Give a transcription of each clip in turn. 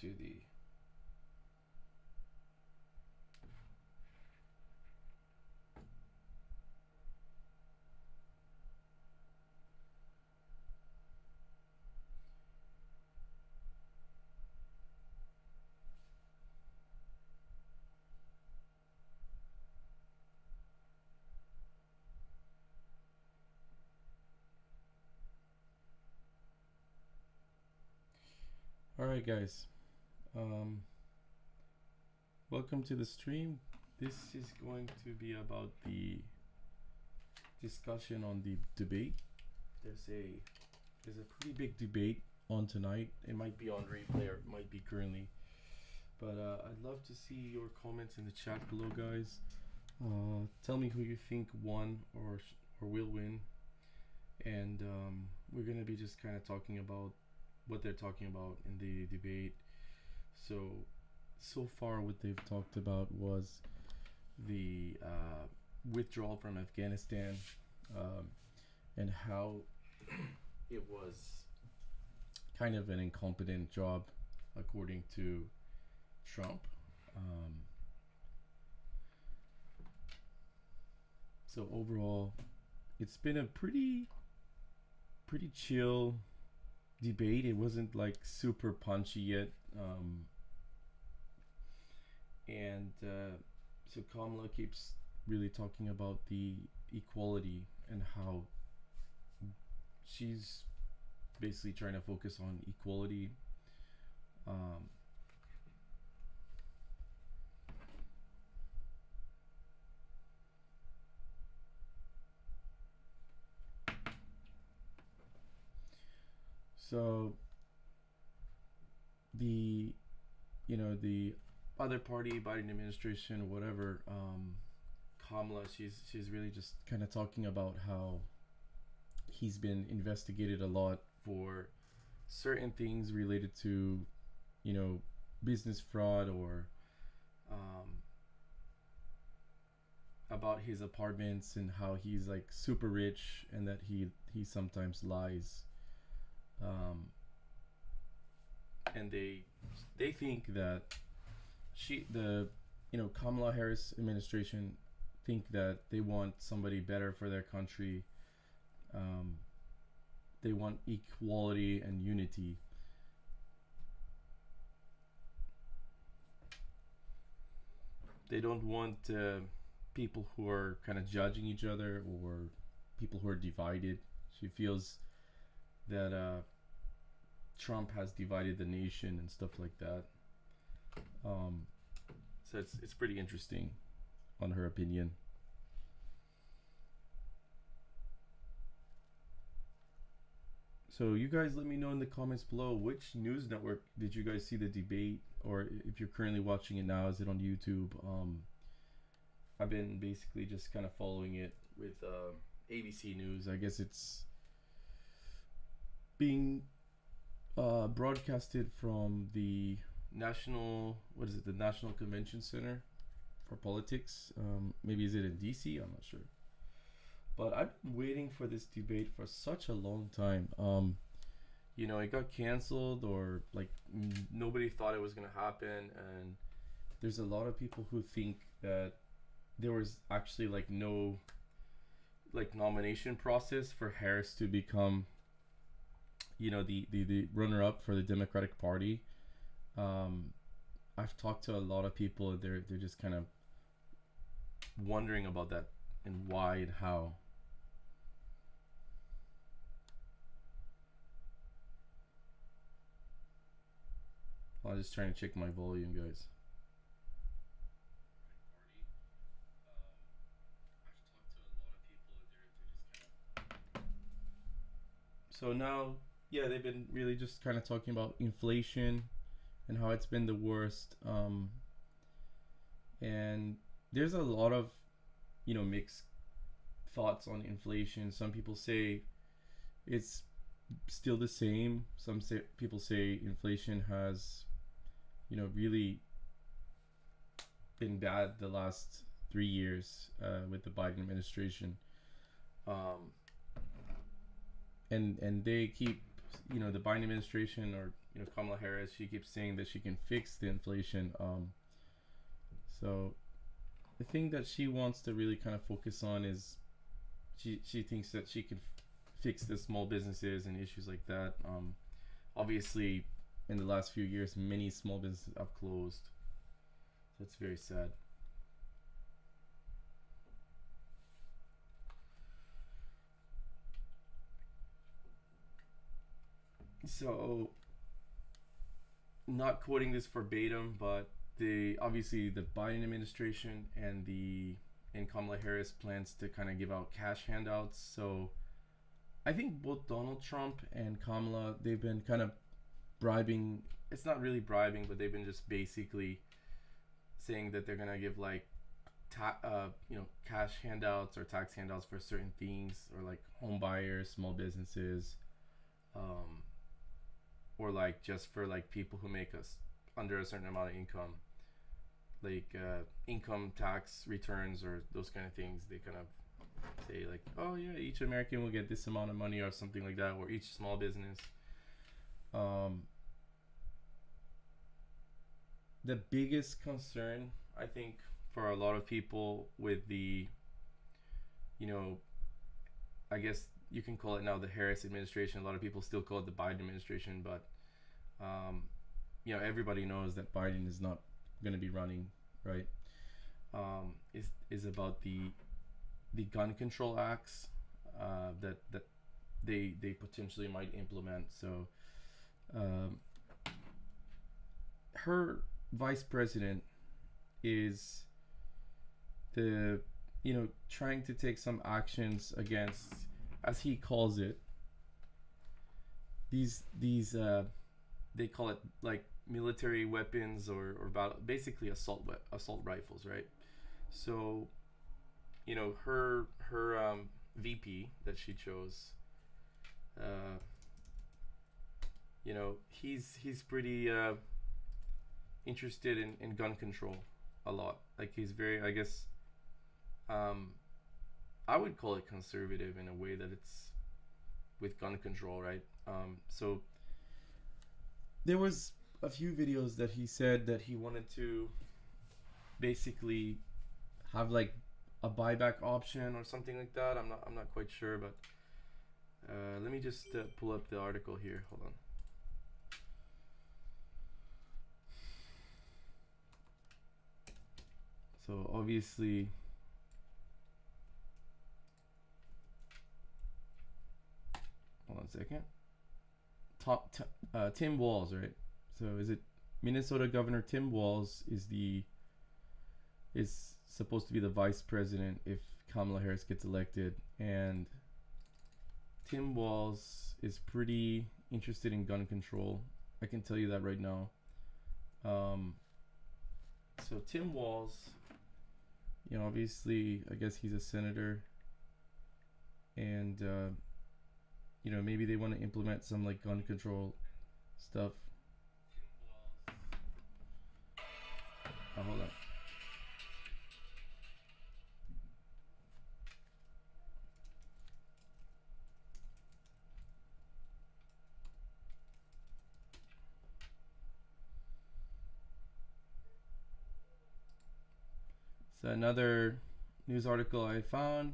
to the all right, guys. Um, Welcome to the stream. This is going to be about the discussion on the debate. There's a pretty big debate on tonight. It might be on replay or it might be currently. But I'd love to see your comments in the chat below, guys. Tell me who you think won or will win, and we're gonna be just kind of talking about what they're talking about in the debate. So far, what they've talked about was the withdrawal from Afghanistan, and how it was kind of an incompetent job, according to Trump. So overall, it's been a pretty chill debate. It wasn't like super punchy yet. And so Kamala keeps really talking about the equality and how she's basically trying to focus on equality. So the other party, Biden administration, or whatever, Kamala, she's really just kind of talking about how he's been investigated a lot for certain things related to, business fraud, or about his apartments, and how he's like super rich and that he sometimes lies. And they think that Kamala Harris administration think that they want somebody better for their country. They want equality and unity. They don't want people who are kind of judging each other, or people who are divided. She feels that Trump has divided the nation and stuff like that. So it's pretty interesting on her opinion. So you guys let me know in the comments below, which news network did you guys see the debate, or if you're currently watching it now, is it on YouTube? I've been basically just kind of following it with ABC News. I guess it's being broadcasted from the National Convention Center for Politics. Maybe is it in DC? I'm not sure. But I've been waiting for this debate for such a long time. It got canceled, or like nobody thought it was gonna happen, and there's a lot of people who think that there was actually like no nomination process for Harris to become the runner-up for the Democratic Party. I've talked to a lot of people. They're just kind of wondering about that, and why and how. I'm just trying to check my volume, guys. So now, yeah, they've been really just kind of talking about inflation and how it's been the worst. And there's a lot of, mixed thoughts on inflation. Some people say it's still the same. People say inflation has, really been bad the last 3 years with the Biden administration. And they keep, the Biden administration, or Kamala Harris, she keeps saying that she can fix the inflation. So the thing that she wants to really kind of focus on is she thinks that she can fix the small businesses and issues like that. Obviously, in the last few years, many small businesses have closed. So it's very sad. So, not quoting this verbatim, but obviously the Biden administration and Kamala Harris plans to kind of give out cash handouts. So I think both Donald Trump and Kamala, they've been kind of bribing. It's not really bribing, but they've been just basically saying that they're gonna give like cash handouts or tax handouts for certain things, or like home buyers, small businesses, or like just for like people who make us under a certain amount of income, like income tax returns or those kind of things. They kind of say like, oh yeah, each American will get this amount of money or something like that, or each small business. The biggest concern, I think, for a lot of people with I guess you can call it now the Harris administration. A lot of people still call it the Biden administration, but everybody knows that Biden is not going to be running, right? Is about the gun control acts that they potentially might implement. So her vice president is trying to take some actions against, as he calls it, these they call it like military weapons or basically assault rifles, right? So her VP that she chose, he's pretty interested in gun control a lot. Like he's very, I guess, I would call it conservative in a way that it's with gun control, right? So there was a few videos that he said that he wanted to basically have like a buyback option or something like that. I'm not quite sure, but let me just pull up the article here. Hold on. So obviously, hold on a second. Tim Walz, right? So is it Minnesota Governor Tim Walz is supposed to be the vice president if Kamala Harris gets elected, and Tim Walz is pretty interested in gun control. I can tell you that right now. So Tim Walz, obviously, I guess he's a senator, and maybe they want to implement some like gun control stuff. Oh, hold on. So another news article I found,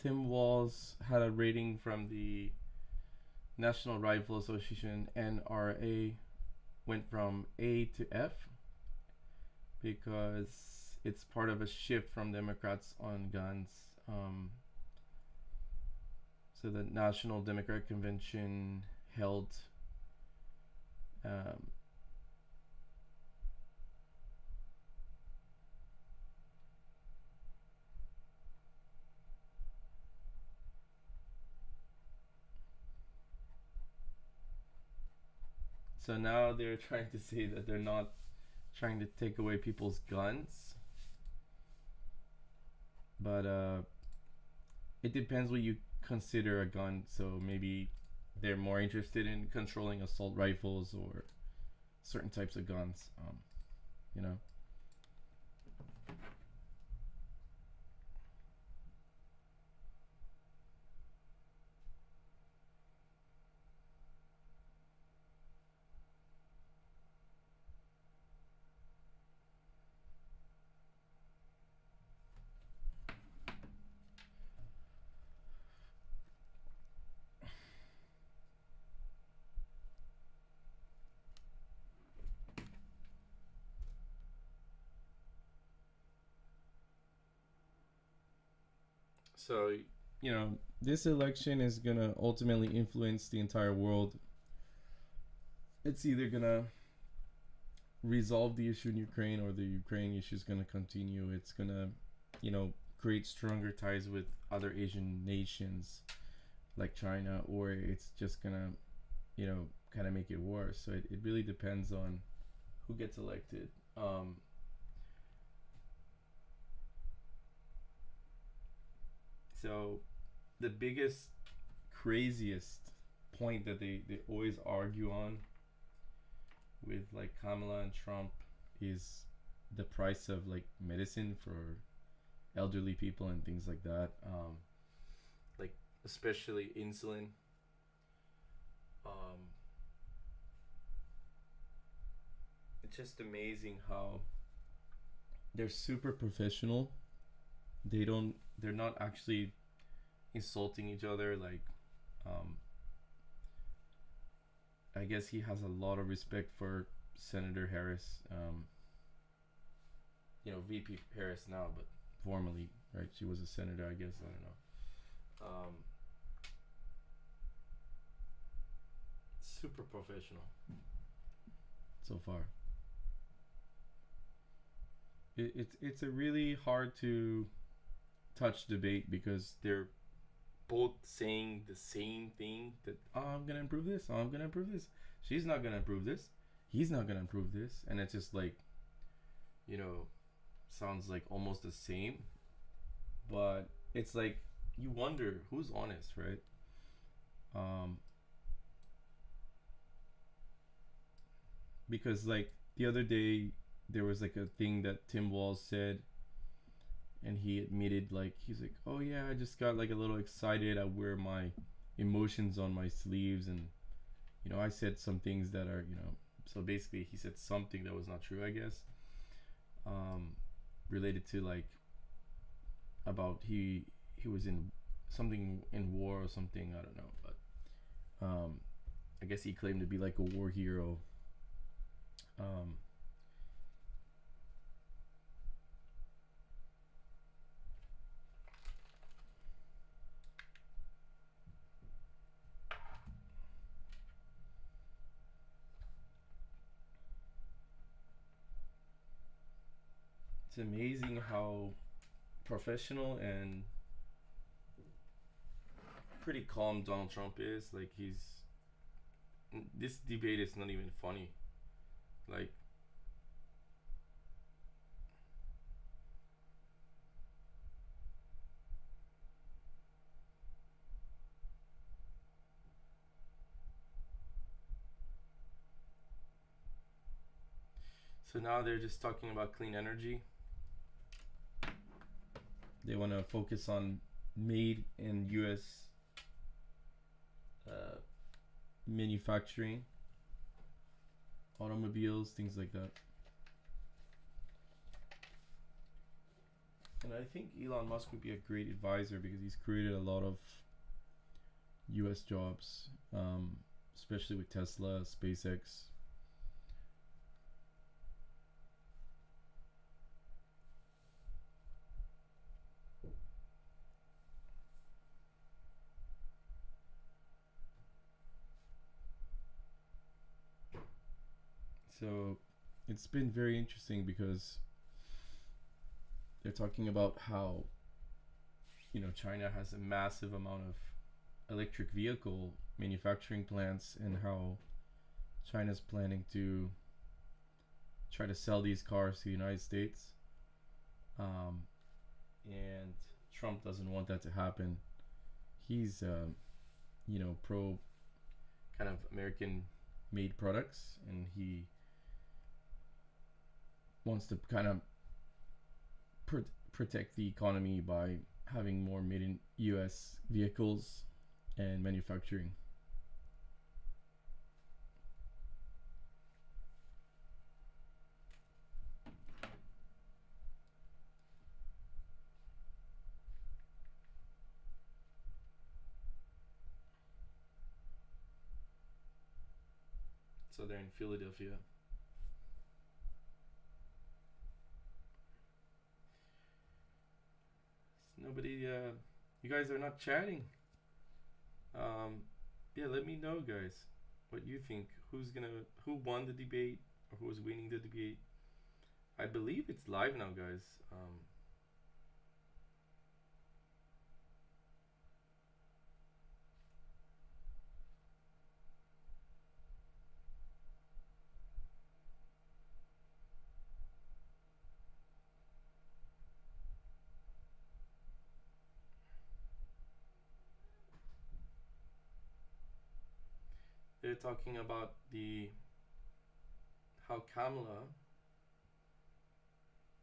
Tim Walz had a rating from the National Rifle Association, NRA, went from A to F because it's part of a shift from Democrats on guns. So the National Democratic Convention held so now they're trying to say that they're not trying to take away people's guns, but it depends what you consider a gun. So maybe they're more interested in controlling assault rifles or certain types of guns, So, you know, this election is gonna ultimately influence the entire world. It's either gonna resolve the issue in Ukraine, or the Ukraine issue is gonna continue. It's gonna, you know, create stronger ties with other Asian nations like China, or it's just gonna, you know, kind of make it worse. So it really depends on who gets elected. So the biggest, craziest point that they always argue on with like Kamala and Trump is the price of like medicine for elderly people and things like that. Like especially insulin. Um, it's just amazing how they're super professional. They're not actually insulting each other. Like, um, I guess he has a lot of respect for Senator Harris. You know, VP Harris now, but formerly, right? She was a senator, I guess. I don't know. Super professional so far. It's a really hard to touch debate because they're both saying the same thing, that oh, I'm gonna improve this, oh, I'm gonna improve this, she's not gonna improve this, he's not gonna improve this, and it's just like, you know, sounds like almost the same, but it's like you wonder who's honest, right? um because like the other day there was like a thing that Tim Walz said, and he admitted, like, he's like, oh yeah, I just got like a little excited, I wear my emotions on my sleeves, and you know, I said some things that are, you know, so basically he said something that was not true, I guess, um related to like about he was in something in war or something, I don't know, but I guess he claimed to be like a war hero. um it's amazing how professional and pretty calm Donald Trump is. Like, he's, this debate is not even funny. Like, so now they're just talking about clean energy. They want to focus on made in U.S. Uh, manufacturing, automobiles, things like that. And I think Elon Musk would be a great advisor because he's created a lot of U.S. jobs, especially with Tesla, SpaceX. So it's been very interesting because they're talking about how, you know, China has a massive amount of electric vehicle manufacturing plants, and how China's planning to try to sell these cars to the United States. Um, and Trump doesn't want that to happen. He's, you know, pro kind of American made products, and he wants to kind of protect the economy by having more made in US vehicles and manufacturing. So they're in Philadelphia. Nobody You guys are not chatting. Yeah, let me know, guys, what you think. Who won the debate, or who's winning the debate? I believe it's live now, guys. They're talking about the how Kamala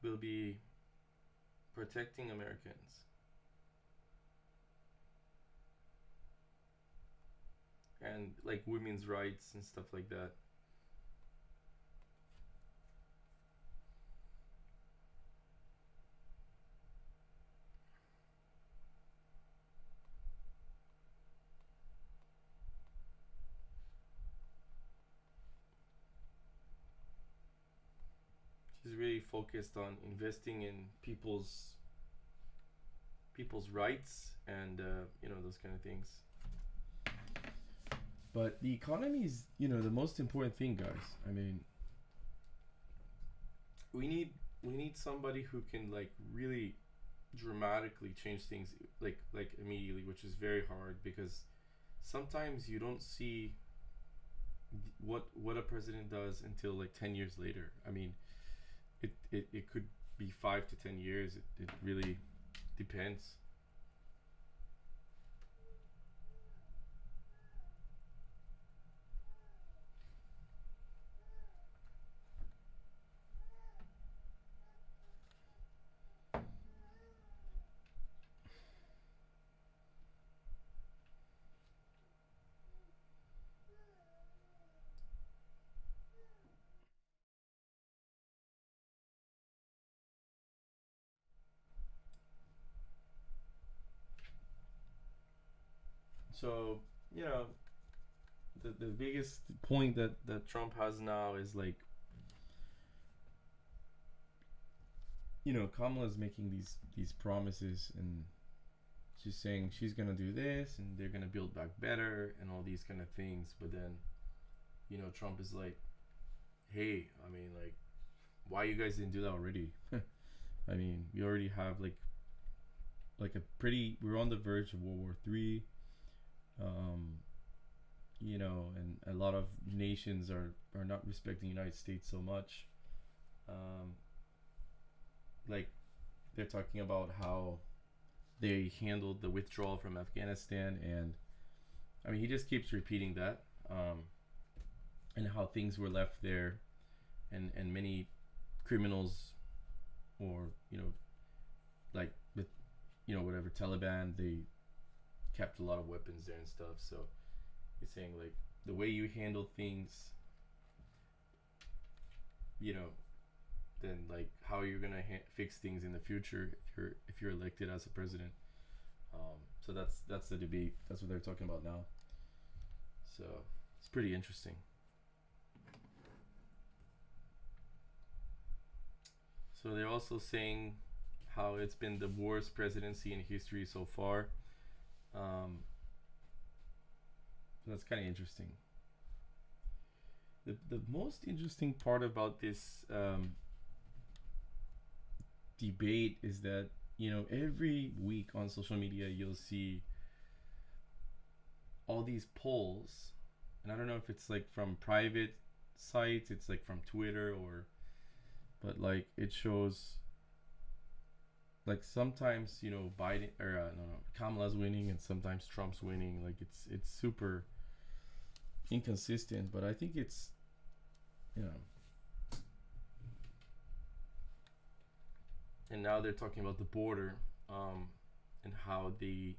will be protecting Americans and like women's rights and stuff like that. She's really focused on investing in people's rights and those kind of things. But the economy is the most important thing, guys. I mean, we need somebody who can like really dramatically change things like immediately, which is very hard because sometimes you don't see what a president does until like 10 years later. I mean, it could be 5 to 10 years. It really depends. So you know the biggest point that Trump has now is like Kamala's making these promises, and she's saying she's gonna do this and they're gonna build back better and all these kind of things. But then Trump is like, hey, I mean, like, why you guys didn't do that already? I mean, we already have like a pretty, we're on the verge of World War III. um and a lot of nations are not respecting the United States so much. um like, they're talking about how they handled the withdrawal from Afghanistan, and I mean, he just keeps repeating that, and how things were left there, and many criminals, or like with whatever Taliban, they kept a lot of weapons there and stuff. So he's saying like the way you handle things, you know, then like how you're gonna fix things in the future if you're elected as a president. So that's the debate. That's what they're talking about now. So it's pretty interesting. So they're also saying how it's been the worst presidency in history so far. So that's kind of interesting. The most interesting part about this debate is that every week on social media you'll see all these polls, and I don't know if it's like from private sites, it's like from Twitter, or but like it shows like sometimes Biden, or no, Kamala's winning, and sometimes Trump's winning. Like it's super inconsistent, but I think it's you know and now they're talking about the border, and how they've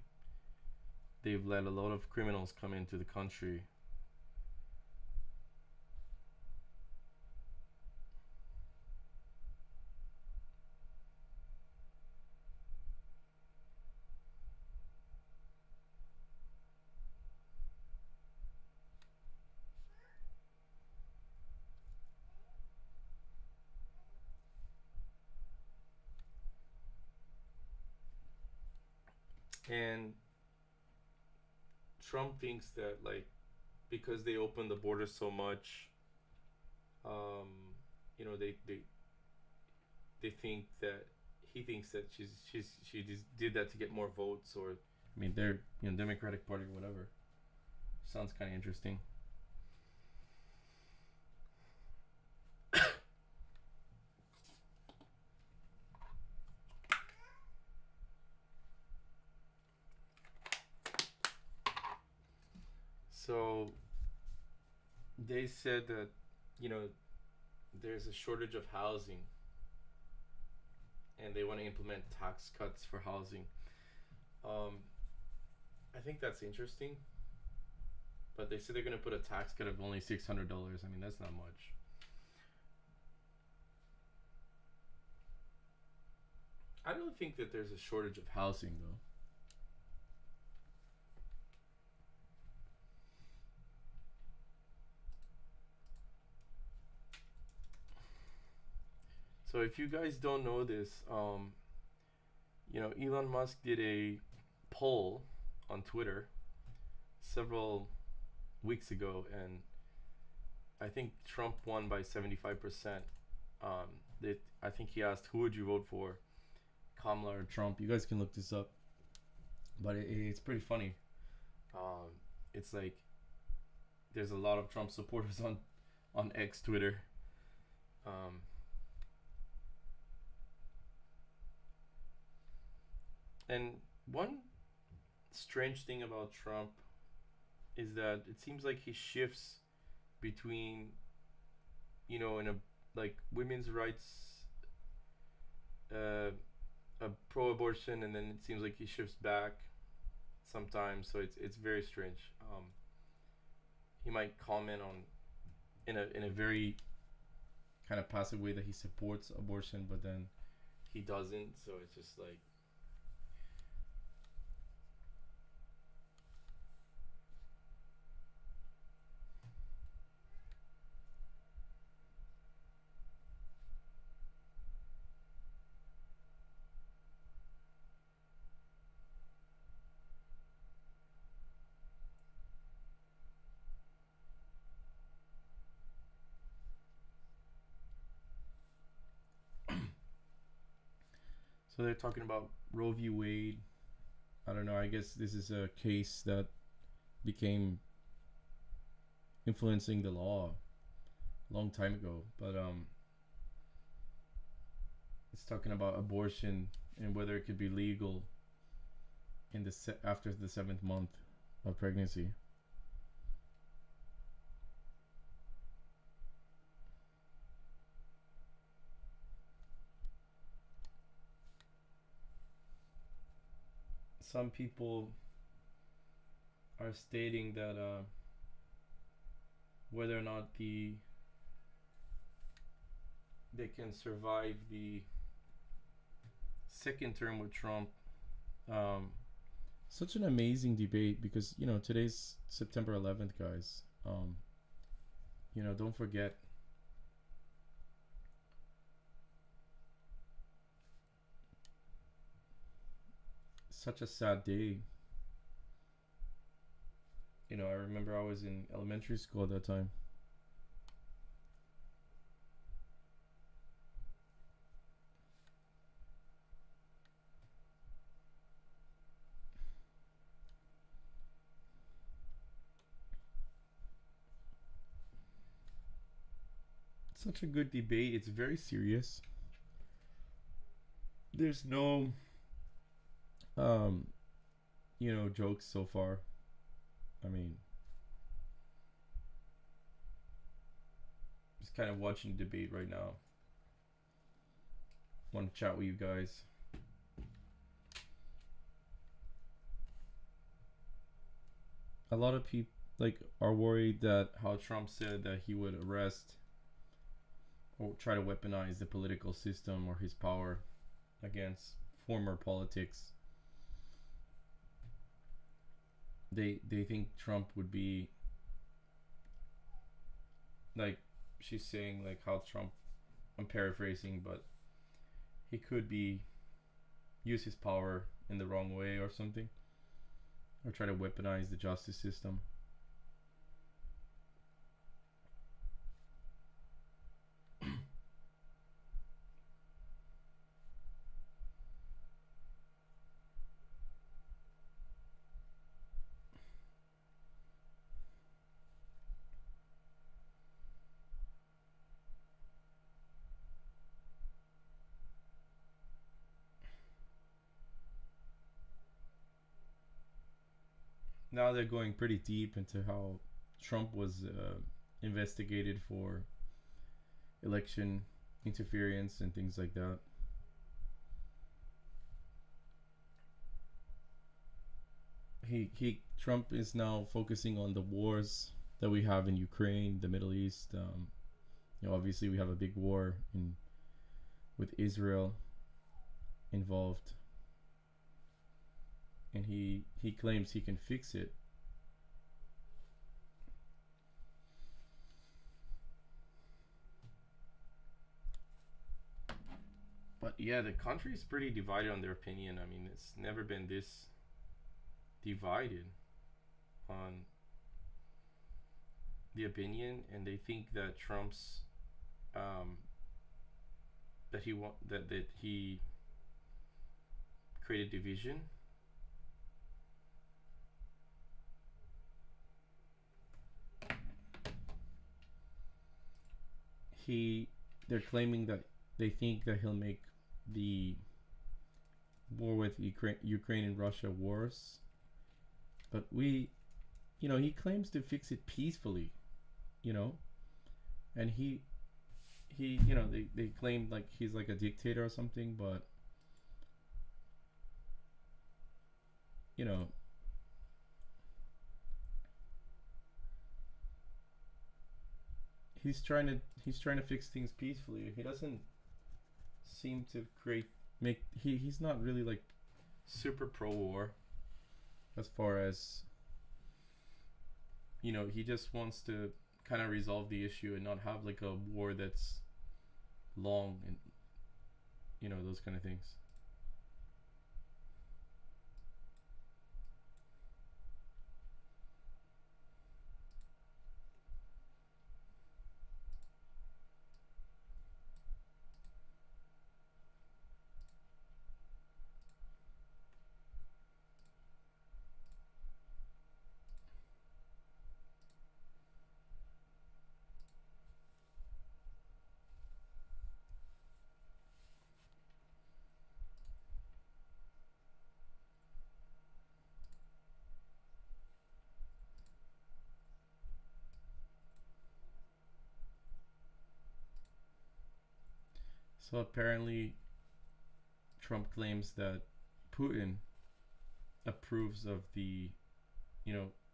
let a lot of criminals come into the country. And Trump thinks that, like, because they opened the border so much, um, you know, they think that he thinks that she just did that to get more votes, or I mean, they're, you know, Democratic Party or whatever. Sounds kind of interesting. So they said that, you know, there's a shortage of housing, and they want to implement tax cuts for housing. Um, I think that's interesting, but they said they're gonna put a tax cut of only $600. I mean, that's not much. I don't think that there's a shortage of housing though. So if you guys don't know this, you know, Elon Musk did a poll on Twitter several weeks ago, and I think Trump won by 75%. I think he asked, who would you vote for, Kamala or Trump? You guys can look this up, but it's pretty funny. Um, it's like there's a lot of Trump supporters on X Twitter. Um, and one strange thing about Trump is that it seems like he shifts between, you know, in a, like, women's rights, uh, a pro-abortion, and then it seems like he shifts back sometimes. So it's very strange. He might comment on in a very kind of passive way that he supports abortion, but then he doesn't. So it's just like, so they're talking about Roe v. Wade. I don't know. I guess this is a case that became influencing the law a long time ago, but it's talking about abortion and whether it could be legal in the after the 7th month of pregnancy. Some people are stating that whether or not they can survive the second term with Trump. Such an amazing debate, because, you know, today's September 11th, guys. You know, don't forget. Such a sad day. You know, I remember I was in elementary school at that time. Such a good debate. It's very serious. There's no you know, jokes so far. I mean, just kind of watching the debate right now. Want to chat with you guys. A lot of people are worried that how Trump said that he would arrest or try to weaponize the political system or his power against former politics. They think Trump would be, like, she's saying, like, how Trump, I'm paraphrasing, but he could be use his power in the wrong way or something. or try to weaponize the justice system. Now they're going pretty deep into how Trump was investigated for election interference and things like that. He Trump is now focusing on the wars that we have in Ukraine, the Middle East. Obviously we have a big war in with Israel involved, and he claims he can fix it. But yeah, the country is pretty divided on their opinion. I mean, it's never been this divided on the opinion, and they think that Trump's that he created division. They're claiming that they think that he'll make the war with Ukraine and Russia worse. But he claims to fix it peacefully, and they claim like he's like a dictator or something, but he's trying to fix things peacefully. He doesn't seem to he's not really like super pro war, as far as he just wants to kind of resolve the issue and not have like a war that's long, and those kind of things. So apparently Trump claims that Putin approves of the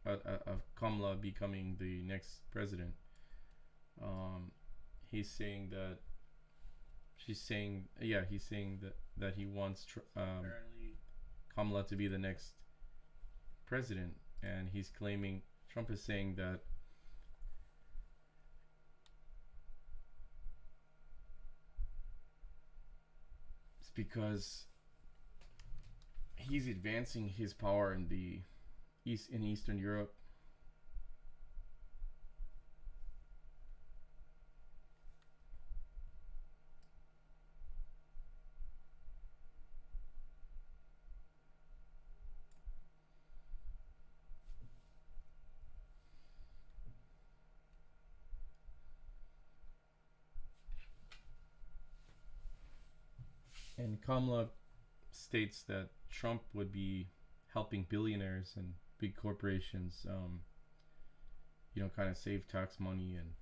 of Kamala becoming the next president. He's saying that he's saying that he wants Kamala to be the next president, and he's claiming Trump is saying that it's because he's advancing his power in Eastern Europe. And Kamala states that Trump would be helping billionaires and big corporations, kind of save tax money and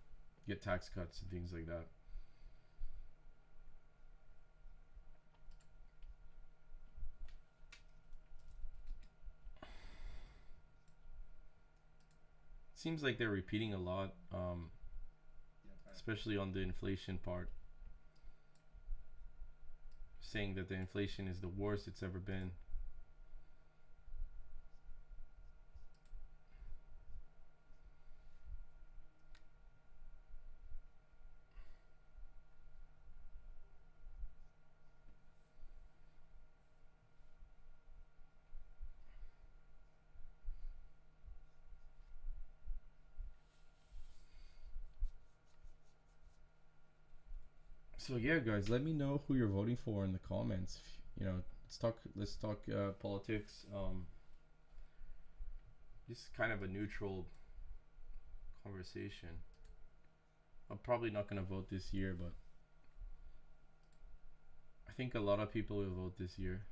get tax cuts and things like that. Seems like they're repeating a lot, especially on the inflation part, saying that the inflation is the worst it's ever been. So yeah, guys, let me know who you're voting for in the comments. You know, let's talk politics. Just kind of a neutral conversation. I'm probably not gonna vote this year, but I think a lot of people will vote this year.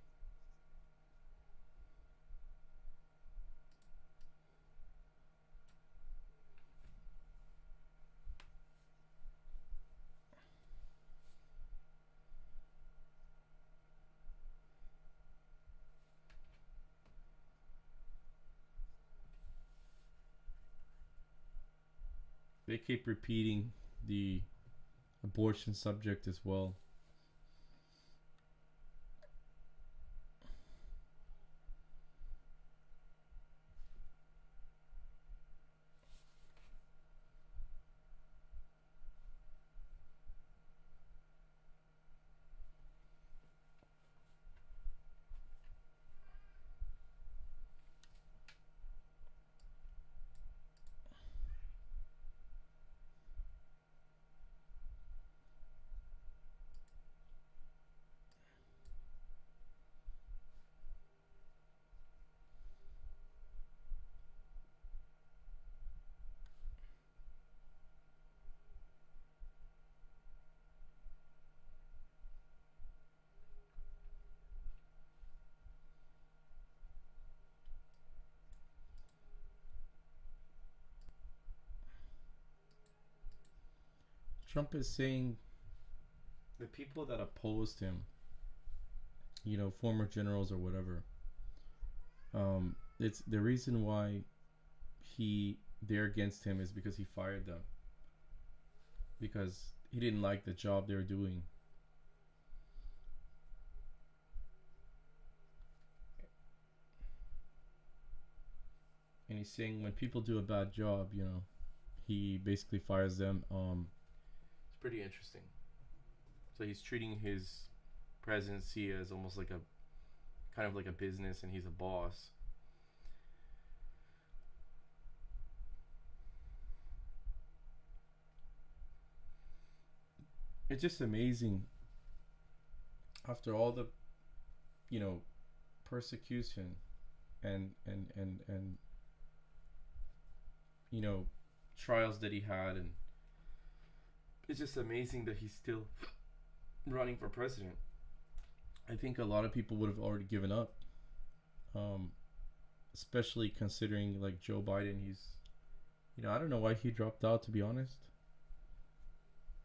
They keep repeating the abortion subject as well. Trump is saying the people that opposed him, you know, former generals or whatever, it's the reason why they're against him is because he fired them because he didn't like the job they were doing. And he's saying when people do a bad job, you know, he basically fires them. It's pretty interesting. So he's treating his presidency as almost like a kind of like a business, and he's a boss. It's just amazing after all the, you know, persecution and you know, trials that he had, and it's just amazing that he's still running for president. I think a lot of people would have already given up, um, especially considering like Joe Biden. He's, you know, I don't know why he dropped out, to be honest.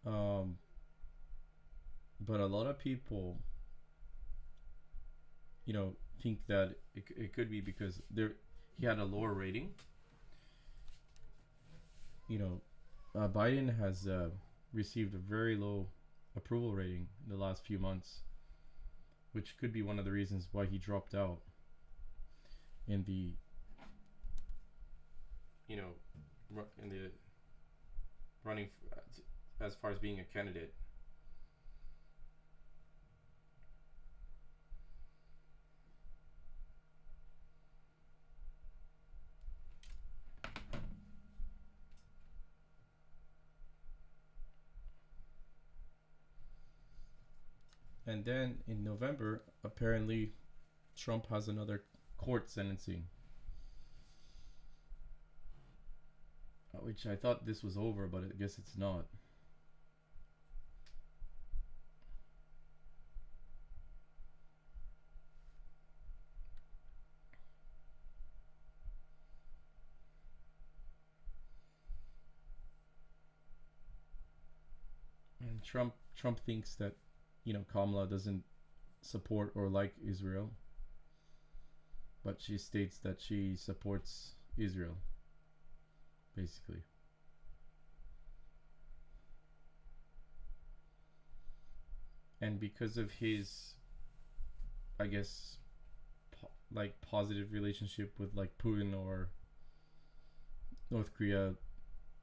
Um, but a lot of people, you know, think that it could be because he had a lower rating. You know, Biden has received a very low approval rating in the last few months, which could be one of the reasons why he dropped out in the, you know, in the running as far as being a candidate. And then in November, apparently, Trump has another court sentencing, which I thought this was over, but I guess it's not. And Trump thinks that, you know, Kamala doesn't support or like Israel, but she states that she supports Israel, basically. And because of his, I guess, like positive relationship with like Putin or North Korea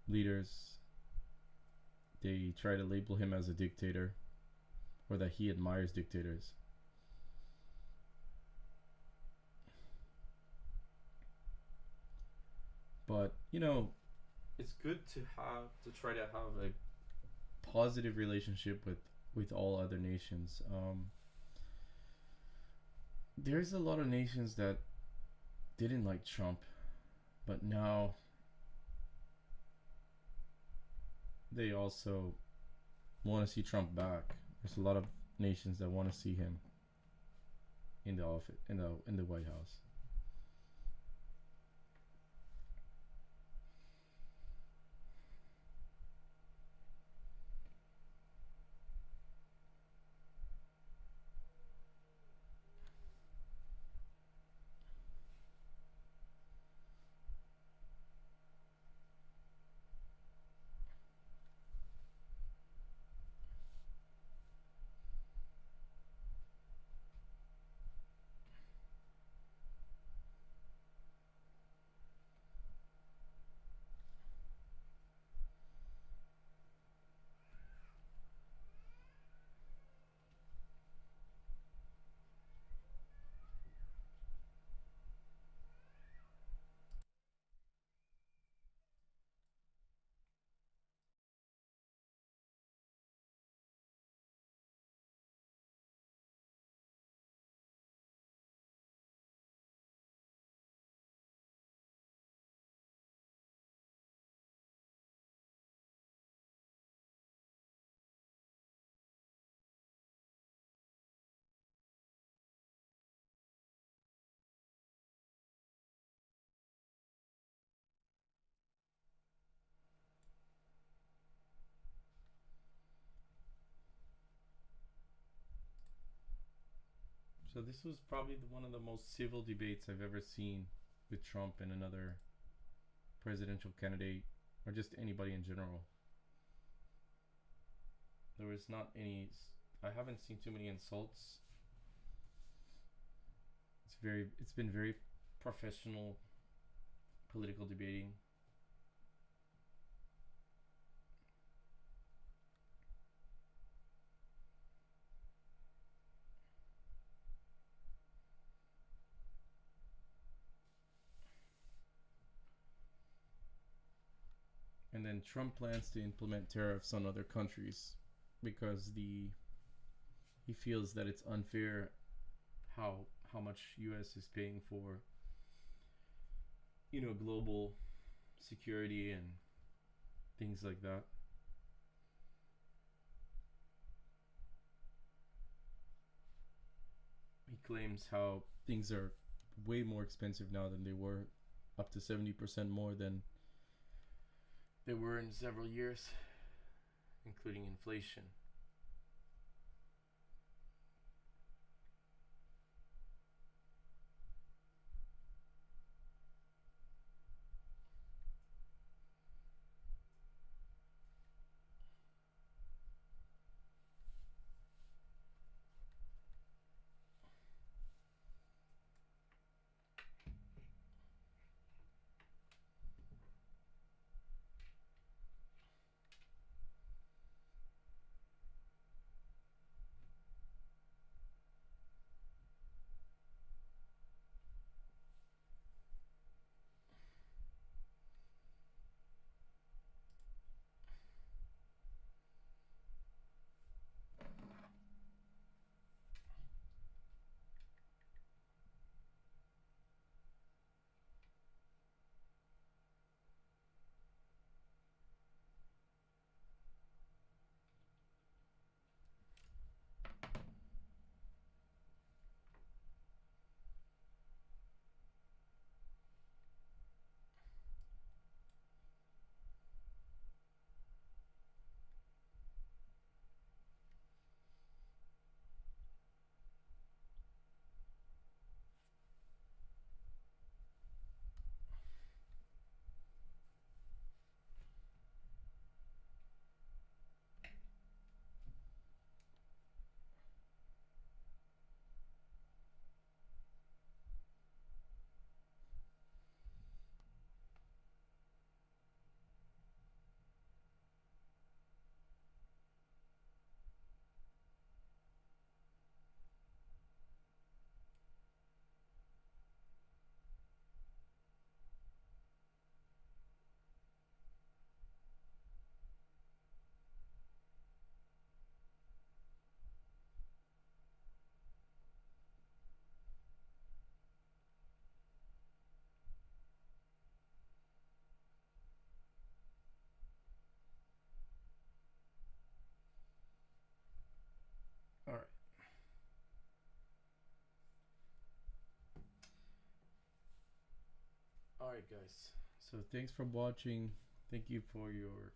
leaders, they try to label him as a dictator, or that he admires dictators. But you know, it's good to try to have a positive relationship with with all other nations. There's a lot of nations that didn't like Trump, but now they also want to see Trump back. There's a lot of nations that want to see him in the office, in the White House. So this was probably one of the most civil debates I've ever seen with Trump and another presidential candidate, or just anybody in general. There was not any. I haven't seen too many insults. It's been very professional political debating. And then Trump plans to implement tariffs on other countries because he feels that it's unfair how how much US is paying for, global security and things like that. He claims how things are way more expensive now than they were, up to 70% more than they were in several years, including inflation. right, guys. So thanks for watching. Thank you for your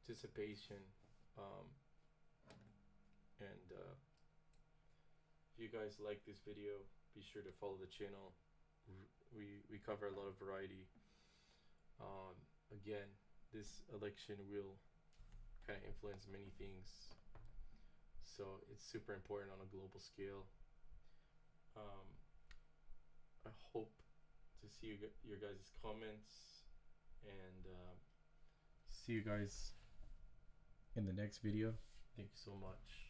participation. Um, and if you guys like this video, be sure to follow the channel. We cover a lot of variety. Again, this election will kind of influence many things, so it's super important on a global scale. I hope to see your guys' comments, and see you guys in the next video. Thank you so much.